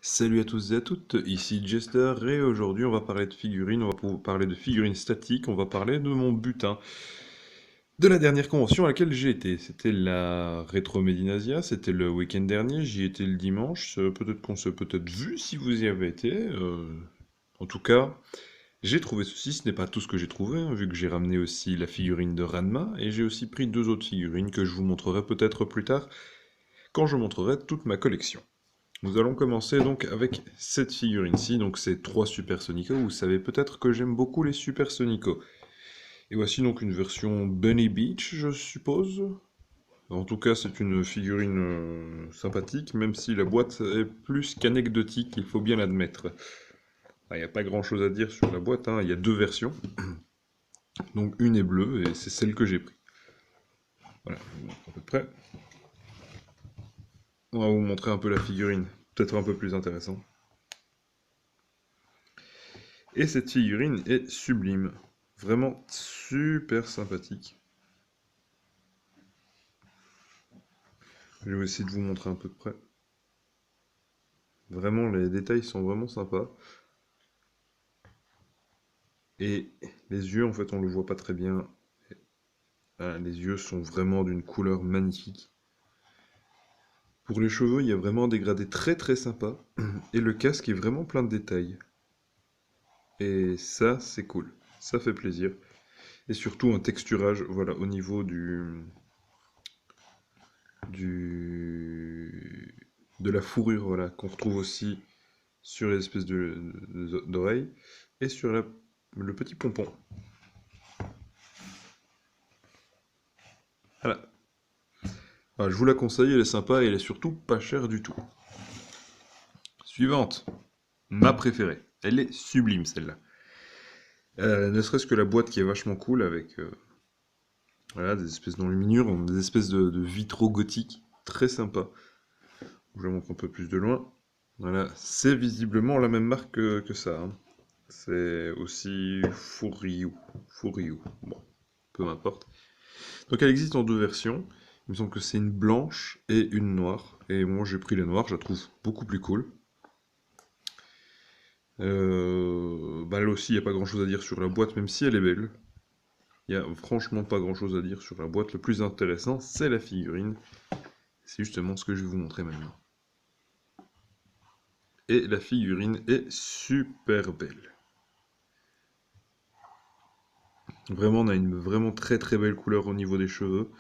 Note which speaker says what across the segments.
Speaker 1: Salut à tous et à toutes, ici Jester et aujourd'hui on va parler de figurines, on va parler de figurines statiques, on va parler de mon butin. De la dernière convention à laquelle j'ai été, c'était la Retro Medinasia, c'était le week-end dernier, j'y étais le dimanche, peut-être qu'on s'est peut-être vu si vous y avez été. En tout cas, j'ai trouvé ceci, ce n'est pas tout ce que j'ai trouvé, hein, vu que j'ai ramené aussi la figurine de Ranma et j'ai aussi pris deux autres figurines que je vous montrerai peut-être plus tard quand je montrerai toute ma collection. Nous allons commencer donc avec cette figurine-ci, donc c'est 3 Super Sonico. Vous savez peut-être que j'aime beaucoup les Super Sonico. Et voici donc une version Bunny Beach, je suppose. En tout cas, c'est une figurine sympathique, même si la boîte est plus qu'anecdotique, il faut bien l'admettre. Il n'y a pas grand-chose à dire sur la boîte, hein. Il y a deux versions. Donc une est bleue, et c'est celle que j'ai prise. Voilà, à peu près. On va vous montrer un peu la figurine, peut-être un peu plus intéressant. Et cette figurine est sublime. Vraiment super sympathique. Je vais essayer de vous montrer un peu de près. Vraiment, les détails sont vraiment sympas. Et les yeux, en fait, on le voit pas très bien. Ah, les yeux sont vraiment d'une couleur magnifique. Pour les cheveux, il y a vraiment un dégradé très très sympa. Et le casque est vraiment plein de détails. Et ça, c'est cool. Ça fait plaisir. Et surtout un texturage, voilà, au niveau de la fourrure, voilà, qu'on retrouve aussi sur les espèces d'oreilles et sur le petit pompon. Voilà. Ah, je vous la conseille, elle est sympa et elle est surtout pas chère du tout. Suivante, ma préférée. Elle est sublime celle-là. Ne serait-ce que la boîte qui est vachement cool avec voilà, des espèces d'enluminures, des espèces de vitraux gothiques très sympa. Je vous la montre un peu plus de loin. Voilà, c'est visiblement la même marque que ça, hein. C'est aussi Furyu. Furyu. Bon, peu m'importe. Donc elle existe en deux versions. Il me semble que c'est une blanche et une noire. Et moi j'ai pris la noire, je la trouve beaucoup plus cool. Bah là aussi, il n'y a pas grand chose à dire sur la boîte, même si elle est belle. Il n'y a franchement pas grand chose à dire sur la boîte. Le plus intéressant, c'est la figurine. C'est justement ce que je vais vous montrer maintenant. Et la figurine est super belle. Vraiment, on a une vraiment très très belle couleur au niveau des cheveux.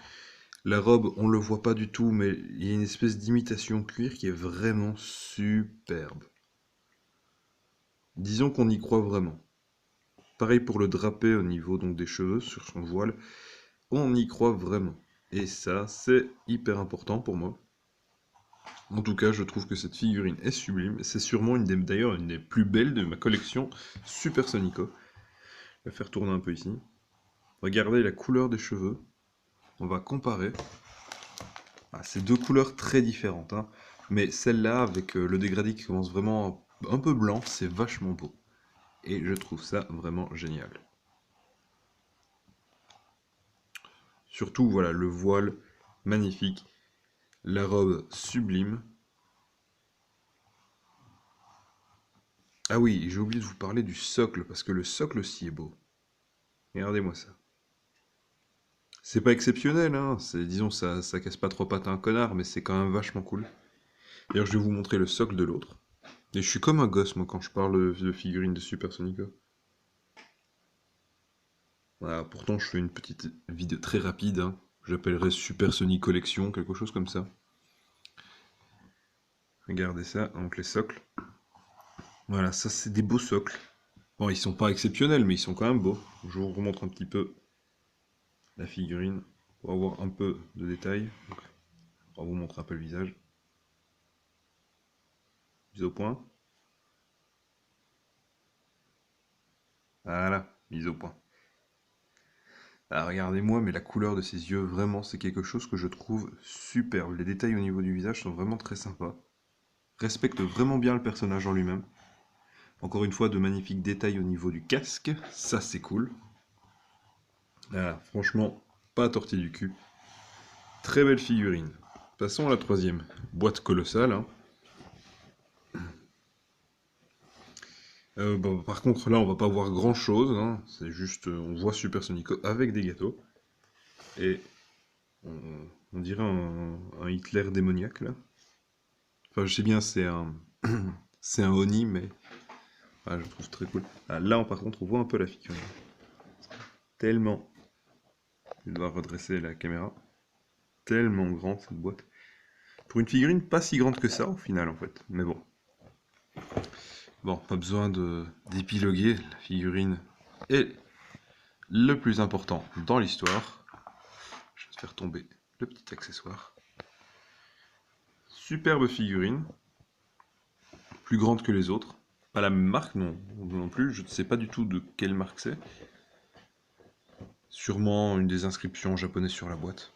Speaker 1: La robe, on le voit pas du tout, mais il y a une espèce d'imitation cuir qui est vraiment superbe. Disons qu'on y croit vraiment. Pareil pour le drapé au niveau donc des cheveux sur son voile, on y croit vraiment. Et ça, c'est hyper important pour moi. En tout cas, je trouve que cette figurine est sublime. C'est sûrement d'ailleurs une des plus belles de ma collection Super Sonico. Je vais faire tourner un peu ici. Regardez la couleur des cheveux. On va comparer. Ah, c'est deux couleurs très différentes, hein. Mais celle-là, avec le dégradé qui commence vraiment un peu blanc, c'est vachement beau. Et je trouve ça vraiment génial. Surtout, voilà, le voile, magnifique. La robe, sublime. Ah oui, j'ai oublié de vous parler du socle, parce que le socle aussi est beau. Regardez-moi ça. C'est pas exceptionnel, hein. Disons, ça casse pas trop pattes à un connard, mais c'est quand même vachement cool. D'ailleurs, je vais vous montrer le socle de l'autre. Et je suis comme un gosse, moi, quand je parle de figurines de Super Sonico. Voilà, pourtant, je fais une petite vidéo très rapide, hein. J'appellerais Super Sonic Collection, quelque chose comme ça. Regardez ça, donc les socles. Voilà, ça c'est des beaux socles. Bon, ils sont pas exceptionnels, mais ils sont quand même beaux. Je vous remontre un petit peu la figurine pour avoir un peu de détails. Donc, on va vous montrer un peu le visage. Mise au point. Voilà, mise au point. Ah, regardez-moi, mais la couleur de ses yeux, vraiment, c'est quelque chose que je trouve superbe. Les détails au niveau du visage sont vraiment très sympas. Respecte vraiment bien le personnage en lui-même. Encore une fois, de magnifiques détails au niveau du casque, ça c'est cool. Ah, franchement, pas tortille du cul. Très belle figurine. Passons à la troisième. Boîte colossale, hein. Par contre, là, on va pas voir grand-chose, hein. C'est juste, on voit Super Sonico avec des gâteaux. Et on dirait un Hitler démoniaque, là. Enfin, je sais bien, c'est un, c'est un Oni, mais je trouve très cool. Ah, là, par contre, on voit un peu la figurine. Tellement, je dois redresser la caméra. Tellement grande cette boîte. Pour une figurine pas si grande que ça, au final, en fait. Mais bon. Bon, pas besoin d'épiloguer. La figurine est le plus important dans l'histoire. Je vais te faire tomber le petit accessoire. Superbe figurine. Plus grande que les autres. Pas la même marque, non plus. Je ne sais pas du tout de quelle marque c'est. Sûrement une des inscriptions japonaises sur la boîte.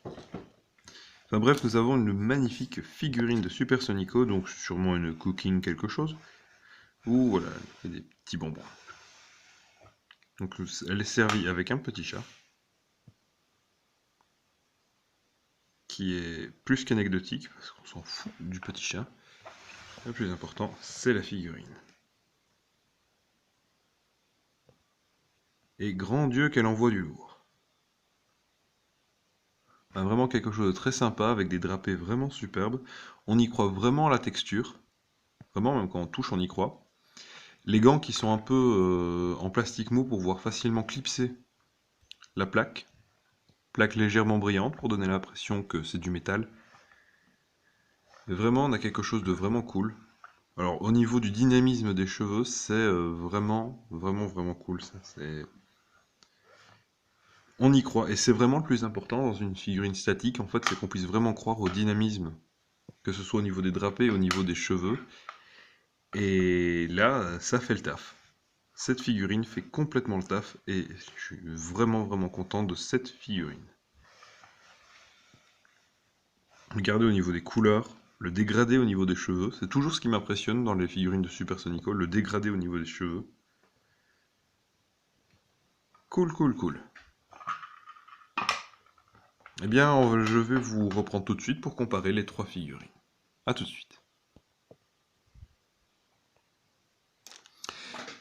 Speaker 1: Enfin bref, nous avons une magnifique figurine de Super Sonico, donc sûrement une cooking quelque chose. Ou voilà, il y a des petits bonbons. Donc elle est servie avec un petit chat. Qui est plus qu'anecdotique, parce qu'on s'en fout du petit chat. Le plus important, c'est la figurine. Et grand Dieu qu'elle envoie du lourd. Vraiment quelque chose de très sympa, avec des drapés vraiment superbes. On y croit vraiment à la texture. Vraiment, même quand on touche, on y croit. Les gants qui sont un peu en plastique mou pour pouvoir facilement clipser la plaque. Plaque légèrement brillante pour donner l'impression que c'est du métal. Mais vraiment, on a quelque chose de vraiment cool. Alors, au niveau du dynamisme des cheveux, c'est vraiment cool. Ça, on y croit, et c'est vraiment le plus important dans une figurine statique, en fait, c'est qu'on puisse vraiment croire au dynamisme, que ce soit au niveau des drapés, au niveau des cheveux. Et là, ça fait le taf. Cette figurine fait complètement le taf, et je suis vraiment content de cette figurine. Regardez au niveau des couleurs, le dégradé au niveau des cheveux, c'est toujours ce qui m'impressionne dans les figurines de Super Sonico, le dégradé au niveau des cheveux. Cool. Eh bien, je vais vous reprendre tout de suite pour comparer les trois figurines. A tout de suite.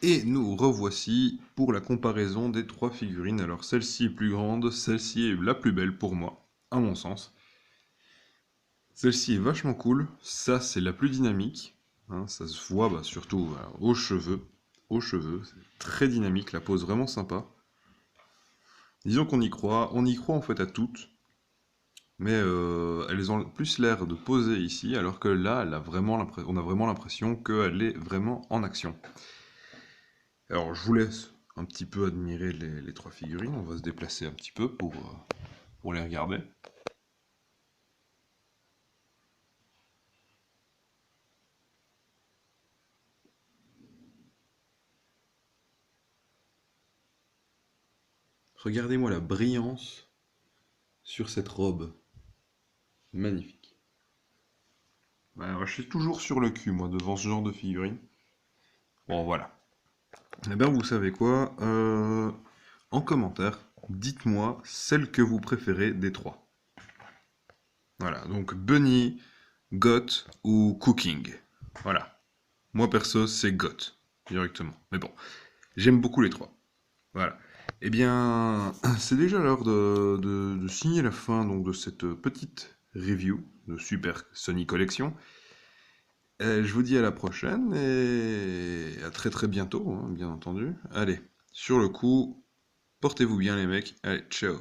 Speaker 1: Et nous revoici pour la comparaison des trois figurines. Alors celle-ci est plus grande, celle-ci est la plus belle pour moi, à mon sens. Celle-ci est vachement cool, ça c'est la plus dynamique, hein, ça se voit surtout aux cheveux. C'est très dynamique, la pose vraiment sympa. Disons qu'on y croit, on y croit en fait à toutes, mais elles ont plus l'air de poser ici, alors que là, on a vraiment l'impression qu'elle est vraiment en action. Alors je vous laisse un petit peu admirer les trois figurines, on va se déplacer un petit peu pour les regarder. Regardez-moi la brillance sur cette robe. Magnifique. Je suis toujours sur le cul, moi, devant ce genre de figurine. Bon, voilà. Eh bien, vous savez quoi en commentaire, dites-moi celle que vous préférez des trois. Voilà, donc Bunny, Got ou Cooking. Voilà. Moi, perso, c'est Got, directement. Mais bon, j'aime beaucoup les trois. Voilà. Eh bien, c'est déjà l'heure de signer la fin donc, de cette petite review de Super Sony Collection. Je vous dis à la prochaine et à très bientôt, hein, bien entendu. Allez, sur le coup, portez-vous bien les mecs. Allez, ciao.